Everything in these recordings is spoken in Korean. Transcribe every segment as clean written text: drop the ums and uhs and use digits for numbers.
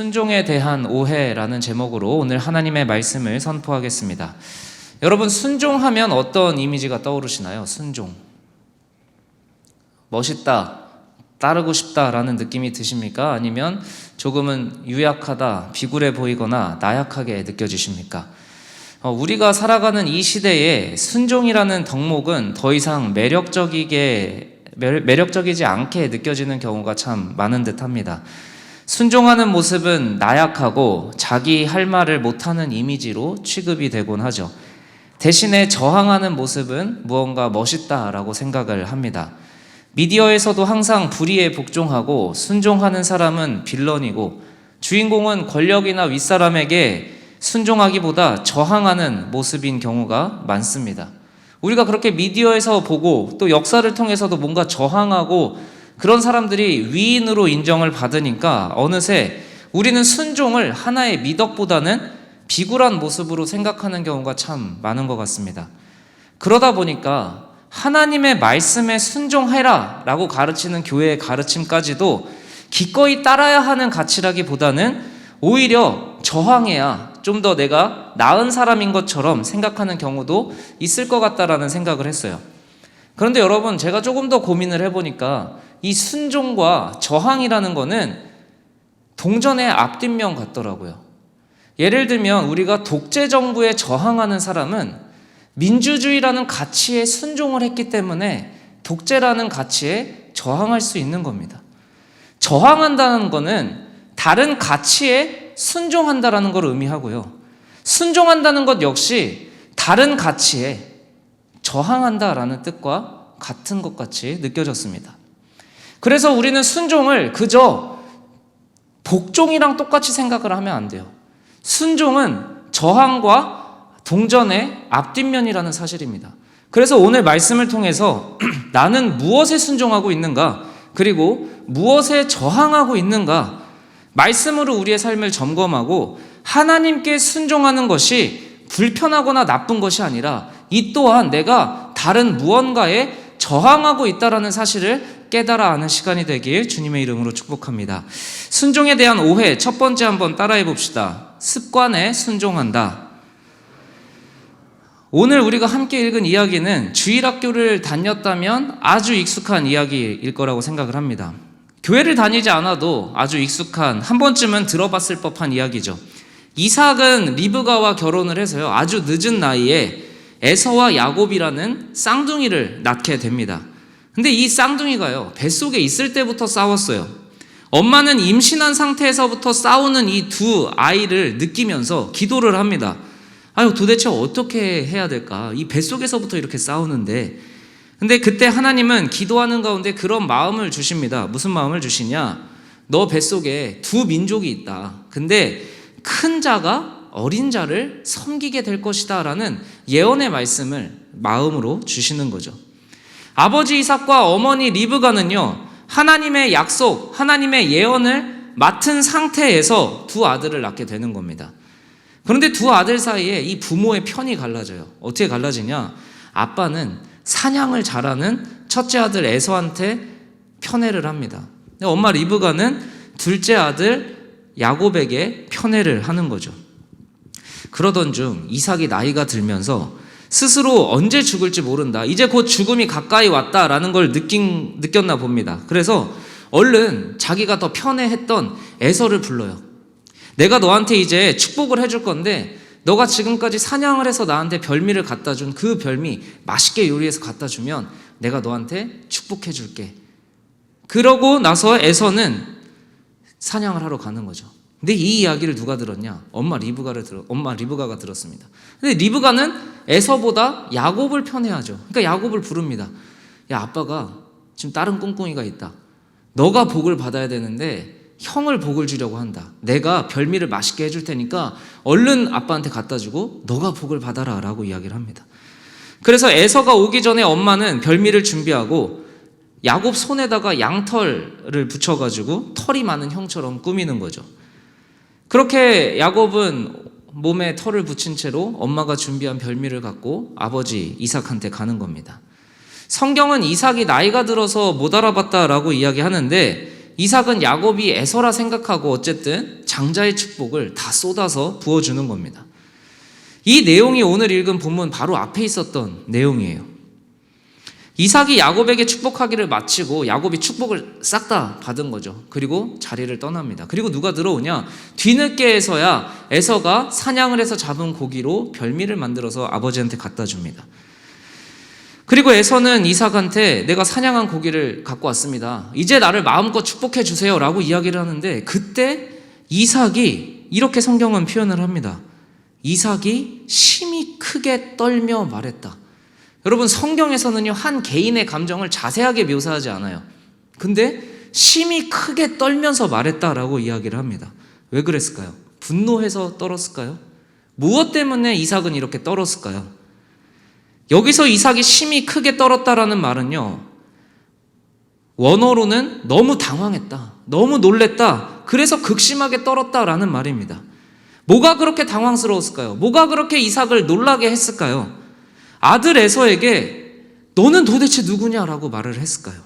순종에 대한 오해라는 제목으로 오늘 하나님의 말씀을 선포하겠습니다. 여러분, 순종하면 어떤 이미지가 떠오르시나요? 순종. 멋있다, 따르고 싶다라는 느낌이 드십니까? 아니면 조금은 유약하다, 비굴해 보이거나 나약하게 느껴지십니까? 우리가 살아가는 이 시대에 순종이라는 덕목은 더 이상 매력적이지 않게 느껴지는 경우가 참 많은 듯 합니다. 순종하는 모습은 나약하고 자기 할 말을 못하는 이미지로 취급이 되곤 하죠. 대신에 저항하는 모습은 무언가 멋있다라고 생각을 합니다. 미디어에서도 항상 불의에 복종하고 순종하는 사람은 빌런이고 주인공은 권력이나 윗사람에게 순종하기보다 저항하는 모습인 경우가 많습니다. 우리가 그렇게 미디어에서 보고 또 역사를 통해서도 뭔가 저항하고 그런 사람들이 위인으로 인정을 받으니까 어느새 우리는 순종을 하나의 미덕보다는 비굴한 모습으로 생각하는 경우가 참 많은 것 같습니다. 그러다 보니까 하나님의 말씀에 순종해라 라고 가르치는 교회의 가르침까지도 기꺼이 따라야 하는 가치라기보다는 오히려 저항해야 좀 더 내가 나은 사람인 것처럼 생각하는 경우도 있을 것 같다라는 생각을 했어요. 그런데 여러분, 제가 조금 더 고민을 해보니까 이 순종과 저항이라는 거는 동전의 앞뒷면 같더라고요. 예를 들면 우리가 독재 정부에 저항하는 사람은 민주주의라는 가치에 순종을 했기 때문에 독재라는 가치에 저항할 수 있는 겁니다. 저항한다는 거는 다른 가치에 순종한다라는 걸 의미하고요. 순종한다는 것 역시 다른 가치에 저항한다라는 뜻과 같은 것 같이 느껴졌습니다. 그래서 우리는 순종을 그저 복종이랑 똑같이 생각을 하면 안 돼요. 순종은 저항과 동전의 앞뒷면이라는 사실입니다. 그래서 오늘 말씀을 통해서 나는 무엇에 순종하고 있는가, 그리고 무엇에 저항하고 있는가, 말씀으로 우리의 삶을 점검하고 하나님께 순종하는 것이 불편하거나 나쁜 것이 아니라 이 또한 내가 다른 무언가에 저항하고 있다는 사실을 깨달아 아는 시간이 되길 주님의 이름으로 축복합니다. 순종에 대한 오해, 첫 번째 한번 따라해 봅시다. 습관에 순종한다. 오늘 우리가 함께 읽은 이야기는 주일학교를 다녔다면 아주 익숙한 이야기일 거라고 생각을 합니다. 교회를 다니지 않아도 아주 익숙한, 한 번쯤은 들어봤을 법한 이야기죠. 이삭은 리브가와 결혼을 해서요, 아주 늦은 나이에 에서와 야곱이라는 쌍둥이를 낳게 됩니다. 근데 이 쌍둥이가요, 뱃속에 있을 때부터 싸웠어요. 엄마는 임신한 상태에서부터 싸우는 이 두 아이를 느끼면서 기도를 합니다. 아유, 도대체 어떻게 해야 될까? 이 뱃속에서부터 이렇게 싸우는데. 근데 그때 하나님은 기도하는 가운데 그런 마음을 주십니다. 무슨 마음을 주시냐? 너 뱃속에 두 민족이 있다. 근데 큰 자가 어린 자를 섬기게 될 것이다 라는 예언의 말씀을 마음으로 주시는 거죠. 아버지 이삭과 어머니 리브가는요, 하나님의 약속, 하나님의 예언을 맡은 상태에서 두 아들을 낳게 되는 겁니다. 그런데 두 아들 사이에 이 부모의 편이 갈라져요. 어떻게 갈라지냐? 아빠는 사냥을 잘하는 첫째 아들 에서한테 편애를 합니다. 엄마 리브가는 둘째 아들 야곱에게 편애를 하는 거죠. 그러던 중 이삭이 나이가 들면서 스스로 언제 죽을지 모른다, 이제 곧 죽음이 가까이 왔다라는 걸 느꼈나 봅니다. 그래서 얼른 자기가 더 편애했던 에서를 불러요. 내가 너한테 이제 축복을 해줄 건데 너가 지금까지 사냥을 해서 나한테 별미를 갖다 준 그 별미 맛있게 요리해서 갖다 주면 내가 너한테 축복해 줄게. 그러고 나서 에서는 사냥을 하러 가는 거죠. 근데 이 이야기를 누가 들었냐? 엄마 리브가가 들었습니다. 근데 리브가는 에서보다 야곱을 편애하죠. 그러니까 야곱을 부릅니다. 야, 아빠가 지금 다른 꿍꿍이가 있다. 너가 복을 받아야 되는데 형을 복을 주려고 한다. 내가 별미를 맛있게 해줄 테니까 얼른 아빠한테 갖다 주고 너가 복을 받아라 라고 이야기를 합니다. 그래서 에서가 오기 전에 엄마는 별미를 준비하고 야곱 손에다가 양털을 붙여가지고 털이 많은 형처럼 꾸미는 거죠. 그렇게 야곱은 몸에 털을 붙인 채로 엄마가 준비한 별미를 갖고 아버지 이삭한테 가는 겁니다. 성경은 이삭이 나이가 들어서 못 알아봤다라고 이야기하는데 이삭은 야곱이 에서라 생각하고 어쨌든 장자의 축복을 다 쏟아서 부어주는 겁니다. 이 내용이 오늘 읽은 본문 바로 앞에 있었던 내용이에요. 이삭이 야곱에게 축복하기를 마치고 야곱이 축복을 싹 다 받은 거죠. 그리고 자리를 떠납니다. 그리고 누가 들어오냐? 뒤늦게에서야 에서가 사냥을 해서 잡은 고기로 별미를 만들어서 아버지한테 갖다 줍니다. 그리고 에서는 이삭한테 내가 사냥한 고기를 갖고 왔습니다. 이제 나를 마음껏 축복해 주세요 라고 이야기를 하는데, 그때 이삭이 이렇게 성경은 표현을 합니다. 이삭이 심히 크게 떨며 말했다. 여러분, 성경에서는요, 한 개인의 감정을 자세하게 묘사하지 않아요. 근데 심히 크게 떨면서 말했다라고 이야기를 합니다. 왜 그랬을까요? 분노해서 떨었을까요? 무엇 때문에 이삭은 이렇게 떨었을까요? 여기서 이삭이 심히 크게 떨었다라는 말은요, 원어로는 너무 당황했다, 너무 놀랬다, 그래서 극심하게 떨었다라는 말입니다. 뭐가 그렇게 당황스러웠을까요? 뭐가 그렇게 이삭을 놀라게 했을까요? 아들 에서에게 너는 도대체 누구냐라고 말을 했을까요?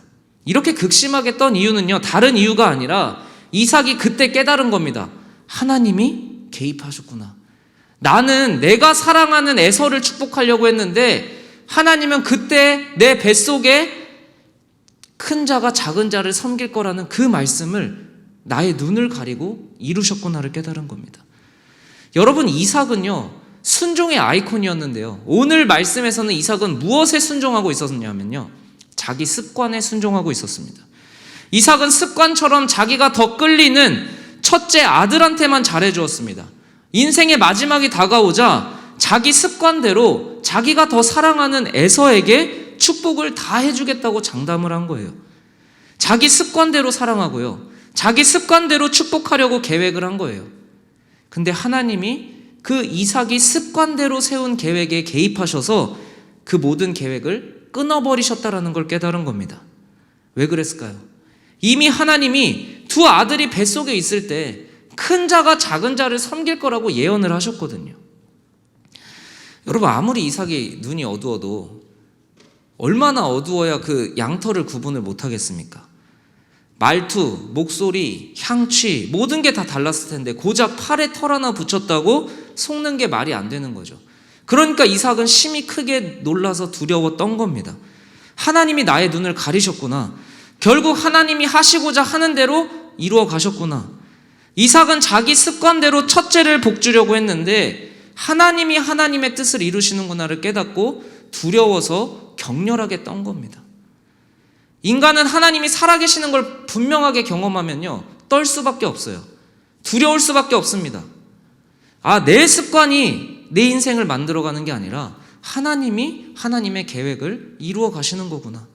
이렇게 극심하게 떤 이유는요, 다른 이유가 아니라 이삭이 그때 깨달은 겁니다. 하나님이 개입하셨구나. 나는 내가 사랑하는 에서를 축복하려고 했는데 하나님은 그때 내 뱃속에 큰 자가 작은 자를 섬길 거라는 그 말씀을 나의 눈을 가리고 이루셨구나를 깨달은 겁니다. 여러분, 이삭은요, 순종의 아이콘이었는데요, 오늘 말씀에서는 이삭은 무엇에 순종하고 있었냐면요, 자기 습관에 순종하고 있었습니다. 이삭은 습관처럼 자기가 더 끌리는 첫째 아들한테만 잘해주었습니다. 인생의 마지막이 다가오자 자기 습관대로 자기가 더 사랑하는 에서에게 축복을 다 해주겠다고 장담을 한 거예요. 자기 습관대로 사랑하고요, 자기 습관대로 축복하려고 계획을 한 거예요. 근데 하나님이 그 이삭이 습관대로 세운 계획에 개입하셔서 그 모든 계획을 끊어버리셨다라는 걸 깨달은 겁니다. 왜 그랬을까요? 이미 하나님이 두 아들이 뱃속에 있을 때 큰 자가 작은 자를 섬길 거라고 예언을 하셨거든요. 여러분, 아무리 이삭이 눈이 어두워도 얼마나 어두워야 그 양털을 구분을 못하겠습니까? 말투, 목소리, 향취, 모든 게 다 달랐을 텐데 고작 팔에 털 하나 붙였다고 속는 게 말이 안 되는 거죠. 그러니까 이삭은 심히 크게 놀라서 두려웠던 겁니다. 하나님이 나의 눈을 가리셨구나. 결국 하나님이 하시고자 하는 대로 이루어 가셨구나. 이삭은 자기 습관대로 첫째를 복주려고 했는데 하나님이 하나님의 뜻을 이루시는구나를 깨닫고 두려워서 격렬하게 떤 겁니다. 인간은 하나님이 살아계시는 걸 분명하게 경험하면요, 떨 수밖에 없어요. 두려울 수밖에 없습니다. 내 습관이 내 인생을 만들어가는 게 아니라 하나님이 하나님의 계획을 이루어 가시는 거구나.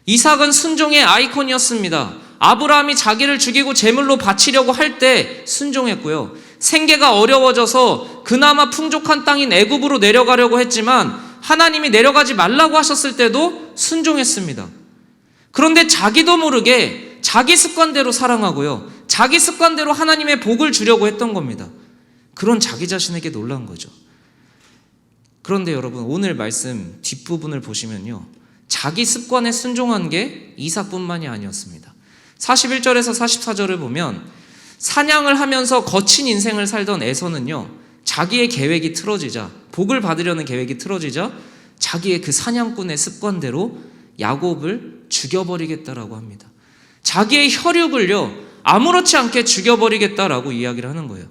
이삭은 순종의 아이콘이었습니다. 아브라함이 자기를 죽이고 제물로 바치려고 할 때 순종했고요, 생계가 어려워져서 그나마 풍족한 땅인 애굽으로 내려가려고 했지만 하나님이 내려가지 말라고 하셨을 때도 순종했습니다. 그런데 자기도 모르게 자기 습관대로 사랑하고요, 자기 습관대로 하나님의 복을 주려고 했던 겁니다. 그런 자기 자신에게 놀란 거죠. 그런데 여러분, 오늘 말씀 뒷부분을 보시면요, 자기 습관에 순종한 게 이삭뿐만이 아니었습니다. 41절에서 44절을 보면 사냥을 하면서 거친 인생을 살던 에서는요, 자기의 계획이 틀어지자, 복을 받으려는 계획이 틀어지자 자기의 그 사냥꾼의 습관대로 야곱을 죽여버리겠다라고 합니다. 자기의 혈육을요, 아무렇지 않게 죽여버리겠다라고 이야기를 하는 거예요.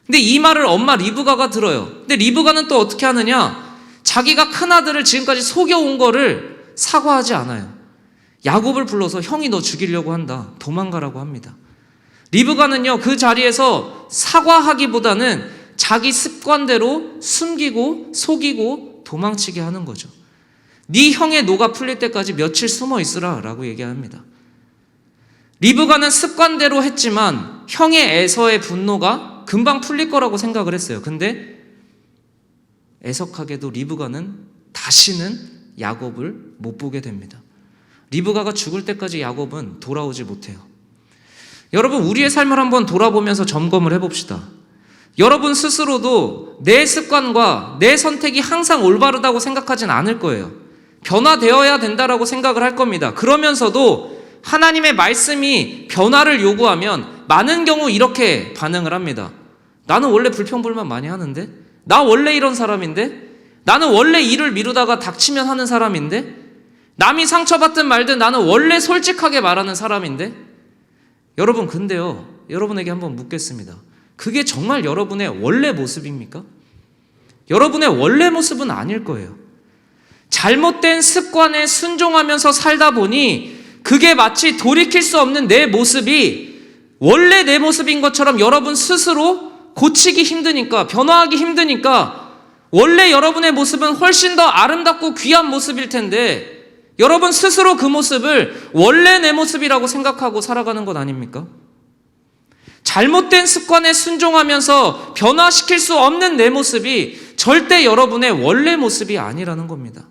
근데 이 말을 엄마 리브가가 들어요. 근데 리브가는 또 어떻게 하느냐? 자기가 큰아들을 지금까지 속여온 거를 사과하지 않아요. 야곱을 불러서 형이 너 죽이려고 한다, 도망가라고 합니다. 리브가는요, 그 자리에서 사과하기보다는 자기 습관대로 숨기고 속이고 도망치게 하는 거죠. 네 형의 노가 풀릴 때까지 며칠 숨어 있으라 라고 얘기합니다. 리브가는 습관대로 했지만 형의 에서의 분노가 금방 풀릴 거라고 생각을 했어요. 근데 애석하게도 리브가는 다시는 야곱을 못 보게 됩니다. 리브가가 죽을 때까지 야곱은 돌아오지 못해요. 여러분, 우리의 삶을 한번 돌아보면서 점검을 해봅시다. 여러분 스스로도 내 습관과 내 선택이 항상 올바르다고 생각하진 않을 거예요. 변화되어야 된다라고 생각을 할 겁니다. 그러면서도 하나님의 말씀이 변화를 요구하면 많은 경우 이렇게 반응을 합니다. 나는 원래 불평불만 많이 하는데? 나 원래 이런 사람인데? 나는 원래 일을 미루다가 닥치면 하는 사람인데? 남이 상처받든 말든 나는 원래 솔직하게 말하는 사람인데? 여러분, 근데요, 여러분에게 한번 묻겠습니다. 그게 정말 여러분의 원래 모습입니까? 여러분의 원래 모습은 아닐 거예요. 잘못된 습관에 순종하면서 살다 보니 그게 마치 돌이킬 수 없는 내 모습이 원래 내 모습인 것처럼 여러분 스스로 고치기 힘드니까, 변화하기 힘드니까 원래 여러분의 모습은 훨씬 더 아름답고 귀한 모습일 텐데 여러분 스스로 그 모습을 원래 내 모습이라고 생각하고 살아가는 것 아닙니까? 잘못된 습관에 순종하면서 변화시킬 수 없는 내 모습이 절대 여러분의 원래 모습이 아니라는 겁니다.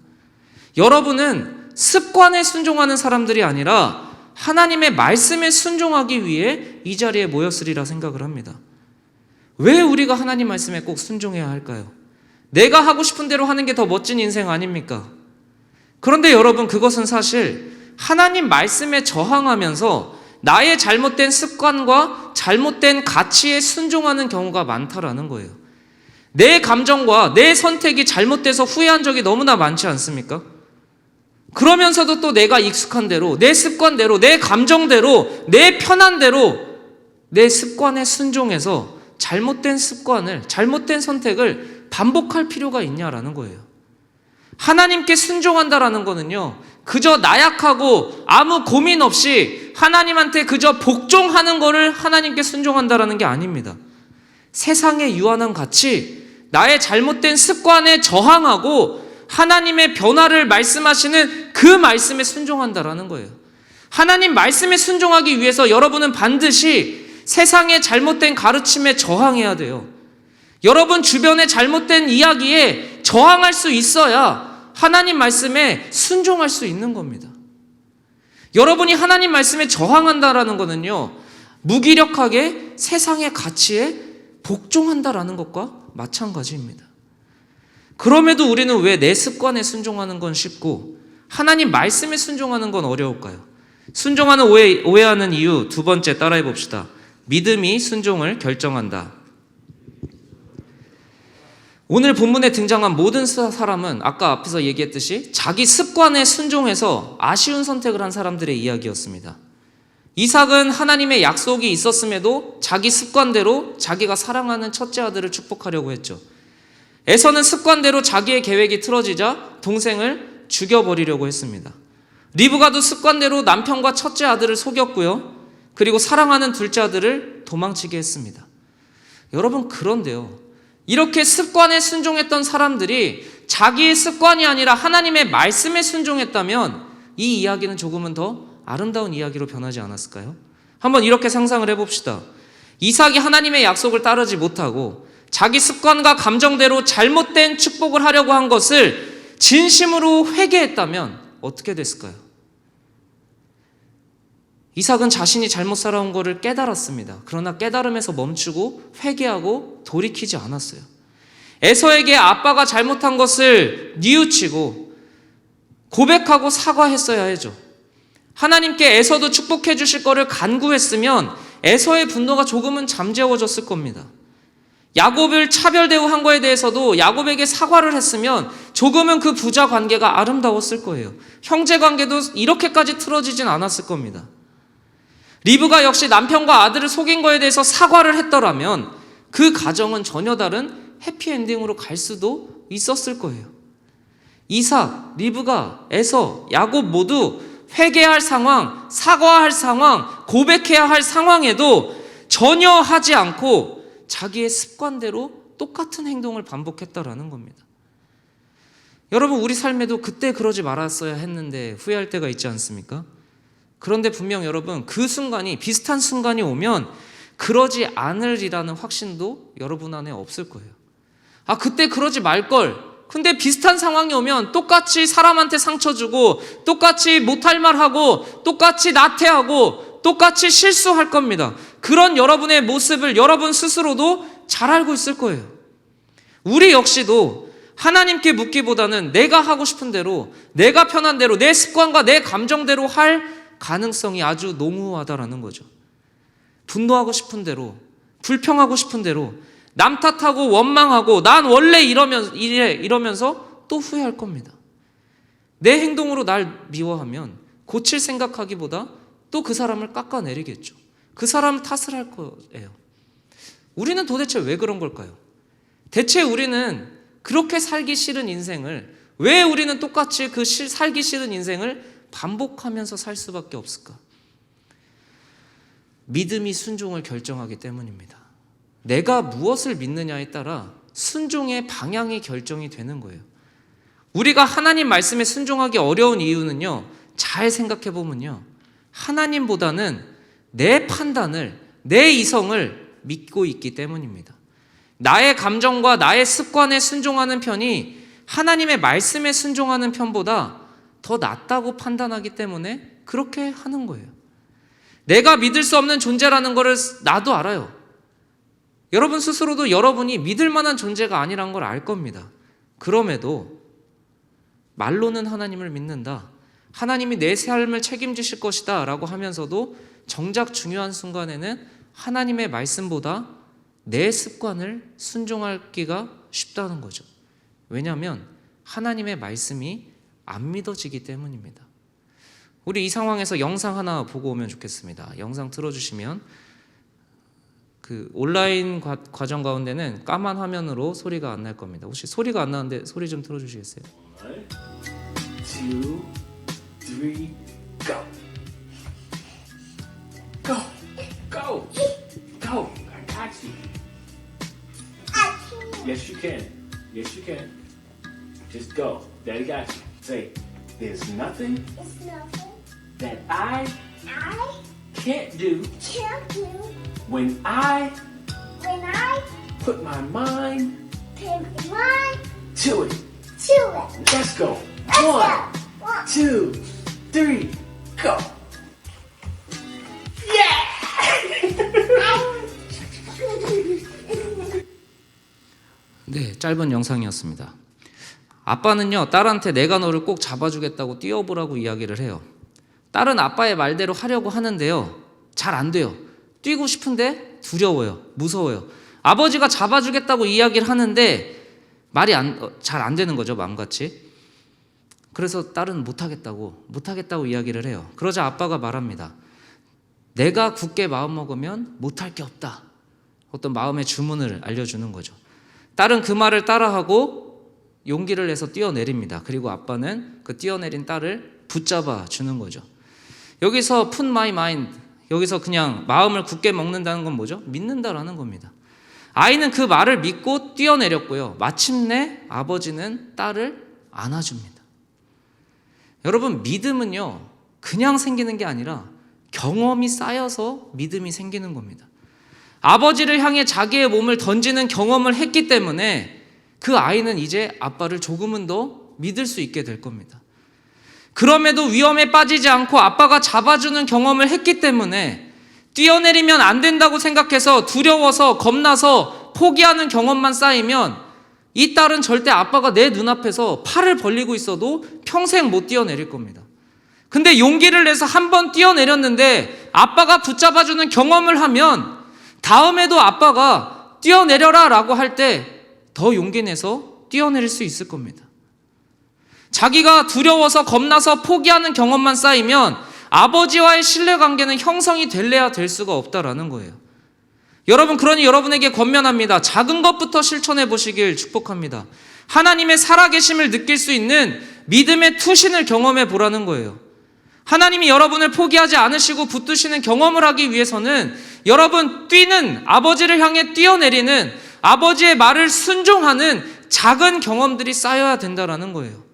여러분은 습관에 순종하는 사람들이 아니라 하나님의 말씀에 순종하기 위해 이 자리에 모였으리라 생각을 합니다. 왜 우리가 하나님 말씀에 꼭 순종해야 할까요? 내가 하고 싶은 대로 하는 게 더 멋진 인생 아닙니까? 그런데 여러분, 그것은 사실 하나님 말씀에 저항하면서 나의 잘못된 습관과 잘못된 가치에 순종하는 경우가 많다라는 거예요. 내 감정과 내 선택이 잘못돼서 후회한 적이 너무나 많지 않습니까? 그러면서도 또 내가 익숙한 대로, 내 습관대로, 내 감정대로, 내 편한 대로 내 습관에 순종해서 잘못된 습관을, 잘못된 선택을 반복할 필요가 있냐라는 거예요. 하나님께 순종한다라는 거는요, 그저 나약하고 아무 고민 없이 하나님한테 그저 복종하는 거를 하나님께 순종한다라는 게 아닙니다. 세상의 유한한 가치, 나의 잘못된 습관에 저항하고 하나님의 변화를 말씀하시는 그 말씀에 순종한다라는 거예요. 하나님 말씀에 순종하기 위해서 여러분은 반드시 세상의 잘못된 가르침에 저항해야 돼요. 여러분 주변의 잘못된 이야기에 저항할 수 있어야 하나님 말씀에 순종할 수 있는 겁니다. 여러분이 하나님 말씀에 저항한다라는 거는요, 무기력하게 세상의 가치에 복종한다라는 것과 마찬가지입니다. 그럼에도 우리는 왜 내 습관에 순종하는 건 쉽고 하나님 말씀에 순종하는 건 어려울까요? 순종하는 오해하는 이유 두 번째 따라해 봅시다. 믿음이 순종을 결정한다. 오늘 본문에 등장한 모든 사람은 아까 앞에서 얘기했듯이 자기 습관에 순종해서 아쉬운 선택을 한 사람들의 이야기였습니다. 이삭은 하나님의 약속이 있었음에도 자기 습관대로 자기가 사랑하는 첫째 아들을 축복하려고 했죠. 에서는 습관대로 자기의 계획이 틀어지자 동생을 죽여버리려고 했습니다. 리브가도 습관대로 남편과 첫째 아들을 속였고요. 그리고 사랑하는 둘째 아들을 도망치게 했습니다. 여러분, 그런데요, 이렇게 습관에 순종했던 사람들이 자기의 습관이 아니라 하나님의 말씀에 순종했다면 이 이야기는 조금은 더 아름다운 이야기로 변하지 않았을까요? 한번 이렇게 상상을 해봅시다. 이삭이 하나님의 약속을 따르지 못하고 자기 습관과 감정대로 잘못된 축복을 하려고 한 것을 진심으로 회개했다면 어떻게 됐을까요? 이삭은 자신이 잘못 살아온 것을 깨달았습니다. 그러나 깨달음에서 멈추고 회개하고 돌이키지 않았어요. 에서에게 아빠가 잘못한 것을 뉘우치고 고백하고 사과했어야 하죠. 하나님께 에서도 축복해 주실 것을 간구했으면 에서의 분노가 조금은 잠재워졌을 겁니다. 야곱을 차별 대우한 거에 대해서도 야곱에게 사과를 했으면 조금은 그 부자 관계가 아름다웠을 거예요. 형제 관계도 이렇게까지 틀어지진 않았을 겁니다. 리브가 역시 남편과 아들을 속인 거에 대해서 사과를 했더라면 그 가정은 전혀 다른 해피엔딩으로 갈 수도 있었을 거예요. 이삭, 리브가, 에서, 야곱 모두 회개할 상황, 사과할 상황, 고백해야 할 상황에도 전혀 하지 않고 자기의 습관대로 똑같은 행동을 반복했다라는 겁니다. 여러분, 우리 삶에도 그때 그러지 말았어야 했는데 후회할 때가 있지 않습니까? 그런데 분명 여러분, 그 순간이, 비슷한 순간이 오면 그러지 않으리라는 확신도 여러분 안에 없을 거예요. 아, 그때 그러지 말걸. 근데 비슷한 상황이 오면 똑같이 사람한테 상처 주고 똑같이 못할 말 하고 똑같이 나태하고 똑같이 실수할 겁니다. 그런 여러분의 모습을 여러분 스스로도 잘 알고 있을 거예요. 우리 역시도 하나님께 묻기보다는 내가 하고 싶은 대로, 내가 편한 대로, 내 습관과 내 감정대로 할 가능성이 아주 농후하다라는 거죠. 분노하고 싶은 대로, 불평하고 싶은 대로, 남 탓하고 원망하고 난 원래 이러면서 또 후회할 겁니다. 내 행동으로 날 미워하면 고칠 생각하기보다 또 그 사람을 깎아내리겠죠. 그 사람 탓을 할 거예요. 우리는 도대체 왜 그런 걸까요? 대체 우리는 그렇게 살기 싫은 인생을, 왜 우리는 똑같이 그 살기 싫은 인생을 반복하면서 살 수밖에 없을까? 믿음이 순종을 결정하기 때문입니다. 내가 무엇을 믿느냐에 따라 순종의 방향이 결정이 되는 거예요. 우리가 하나님 말씀에 순종하기 어려운 이유는요, 잘 생각해 보면요, 하나님보다는 내 판단을, 내 이성을 믿고 있기 때문입니다. 나의 감정과 나의 습관에 순종하는 편이 하나님의 말씀에 순종하는 편보다 더 낫다고 판단하기 때문에 그렇게 하는 거예요. 내가 믿을 수 없는 존재라는 것을 나도 알아요. 여러분 스스로도 여러분이 믿을 만한 존재가 아니란 걸 알 겁니다. 그럼에도 말로는 하나님을 믿는다, 하나님이 내 삶을 책임지실 것이다 라고 하면서도 정작 중요한 순간에는 하나님의 말씀보다 내 습관을 순종하기가 쉽다는 거죠. 왜냐하면 하나님의 말씀이 안 믿어지기 때문입니다. 우리 이 상황에서 영상 하나 보고 오면 좋겠습니다. 영상 틀어주시면, 그 온라인 과정 가운데는 까만 화면으로 소리가 안 날 겁니다. 혹시 소리가 안 나는데 소리 좀 틀어주시겠어요? 1, 2, 3, go. Go. Go. Go. I got you. Yes, you can. Yes, you can. Just go. Daddy got you. Say, there's nothing It's nothing that I I can't do can't do when I when I put my mind put my to it. to it. Let's go. Let's 1, go. 1, 2, 3, go. 네, 짧은 영상이었습니다. 아빠는요, 딸한테 내가 너를 꼭 잡아주겠다고 뛰어보라고 이야기를 해요. 딸은 아빠의 말대로 하려고 하는데요, 잘 안 돼요. 뛰고 싶은데 두려워요. 무서워요. 아버지가 잡아주겠다고 이야기를 하는데 말이 잘 안 되는 거죠, 마음같이. 그래서 딸은 못하겠다고 이야기를 해요. 그러자 아빠가 말합니다. 내가 굳게 마음먹으면 못할 게 없다. 어떤 마음의 주문을 알려주는 거죠. 딸은 그 말을 따라하고 용기를 내서 뛰어내립니다. 그리고 아빠는 그 뛰어내린 딸을 붙잡아 주는 거죠. 여기서 put my mind, 여기서 그냥 마음을 굳게 먹는다는 건 뭐죠? 믿는다라는 겁니다. 아이는 그 말을 믿고 뛰어내렸고요. 마침내 아버지는 딸을 안아줍니다. 여러분, 믿음은요, 그냥 생기는 게 아니라 경험이 쌓여서 믿음이 생기는 겁니다. 아버지를 향해 자기의 몸을 던지는 경험을 했기 때문에 그 아이는 이제 아빠를 조금은 더 믿을 수 있게 될 겁니다. 그럼에도 위험에 빠지지 않고 아빠가 잡아주는 경험을 했기 때문에 뛰어내리면 안 된다고 생각해서 두려워서 겁나서 포기하는 경험만 쌓이면 이 딸은 절대 아빠가 내 눈앞에서 팔을 벌리고 있어도 평생 못 뛰어내릴 겁니다. 근데 용기를 내서 한 번 뛰어내렸는데 아빠가 붙잡아주는 경험을 하면 다음에도 아빠가 뛰어내려라 라고 할 때 더 용기 내서 뛰어내릴 수 있을 겁니다. 자기가 두려워서 겁나서 포기하는 경험만 쌓이면 아버지와의 신뢰관계는 형성이 될래야 될 수가 없다라는 거예요. 여러분, 그러니 여러분에게 권면합니다. 작은 것부터 실천해 보시길 축복합니다. 하나님의 살아계심을 느낄 수 있는 믿음의 투신을 경험해 보라는 거예요. 하나님이 여러분을 포기하지 않으시고 붙드시는 경험을 하기 위해서는 여러분 뛰는, 아버지를 향해 뛰어내리는, 아버지의 말을 순종하는 작은 경험들이 쌓여야 된다라는 거예요.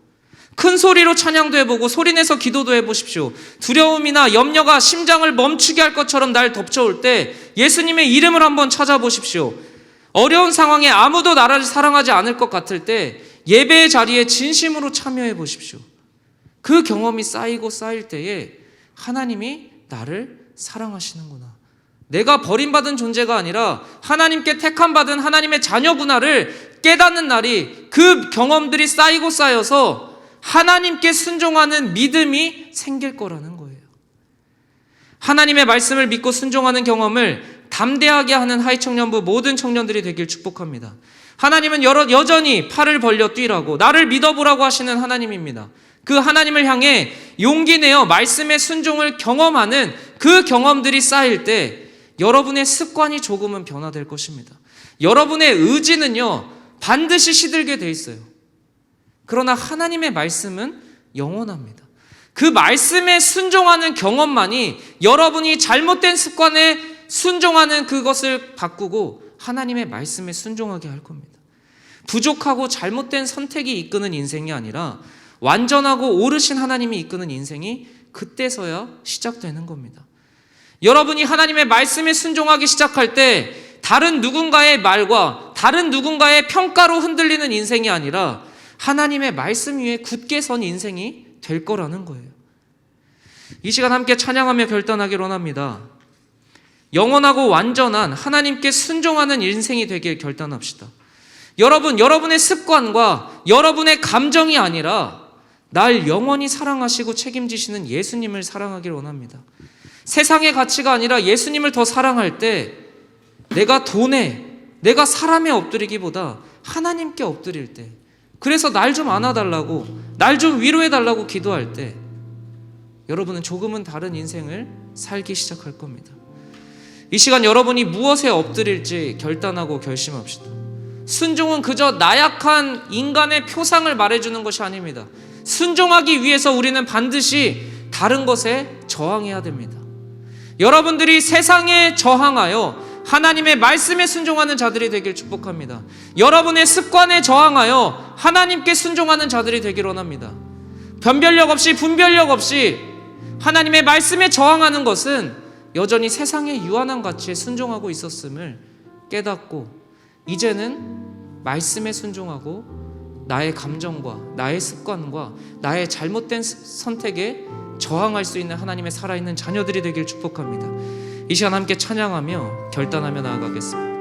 큰 소리로 찬양도 해보고 소리내서 기도도 해보십시오. 두려움이나 염려가 심장을 멈추게 할 것처럼 날 덮쳐올 때 예수님의 이름을 한번 찾아보십시오. 어려운 상황에 아무도 나를 사랑하지 않을 것 같을 때 예배의 자리에 진심으로 참여해 보십시오. 그 경험이 쌓이고 쌓일 때에 하나님이 나를 사랑하시는구나, 내가 버림받은 존재가 아니라 하나님께 택함받은 하나님의 자녀구나를 깨닫는 날이, 그 경험들이 쌓이고 쌓여서 하나님께 순종하는 믿음이 생길 거라는 거예요. 하나님의 말씀을 믿고 순종하는 경험을 담대하게 하는 하이청년부 모든 청년들이 되길 축복합니다. 하나님은 여전히 팔을 벌려 뛰라고 나를 믿어보라고 하시는 하나님입니다. 그 하나님을 향해 용기 내어 말씀의 순종을 경험하는 그 경험들이 쌓일 때 여러분의 습관이 조금은 변화될 것입니다. 여러분의 의지는요 반드시 시들게 돼 있어요. 그러나 하나님의 말씀은 영원합니다. 그 말씀에 순종하는 경험만이 여러분이 잘못된 습관에 순종하는 그것을 바꾸고 하나님의 말씀에 순종하게 할 겁니다. 부족하고 잘못된 선택이 이끄는 인생이 아니라 완전하고 오르신 하나님이 이끄는 인생이 그때서야 시작되는 겁니다. 여러분이 하나님의 말씀에 순종하기 시작할 때 다른 누군가의 말과 다른 누군가의 평가로 흔들리는 인생이 아니라 하나님의 말씀 위에 굳게 선 인생이 될 거라는 거예요. 이 시간 함께 찬양하며 결단하기를 원합니다. 영원하고 완전한 하나님께 순종하는 인생이 되길 결단합시다. 여러분의 습관과 여러분의 감정이 아니라 날 영원히 사랑하시고 책임지시는 예수님을 사랑하기를 원합니다. 세상의 가치가 아니라 예수님을 더 사랑할 때 내가 돈에, 내가 사람에 엎드리기보다 하나님께 엎드릴 때, 그래서 날 좀 안아달라고, 날 좀 위로해달라고 기도할 때 여러분은 조금은 다른 인생을 살기 시작할 겁니다. 이 시간 여러분이 무엇에 엎드릴지 결단하고 결심합시다. 순종은 그저 나약한 인간의 표상을 말해주는 것이 아닙니다. 순종하기 위해서 우리는 반드시 다른 것에 저항해야 됩니다. 여러분들이 세상에 저항하여 하나님의 말씀에 순종하는 자들이 되길 축복합니다. 여러분의 습관에 저항하여 하나님께 순종하는 자들이 되길 원합니다. 변별력 없이 분별력 없이 하나님의 말씀에 저항하는 것은 여전히 세상의 유한한 가치에 순종하고 있었음을 깨닫고 이제는 말씀에 순종하고 나의 감정과 나의 습관과 나의 잘못된 선택에 저항할 수 있는 하나님의 살아있는 자녀들이 되길 축복합니다. 이 시간 함께 찬양하며 결단하며 나아가겠습니다.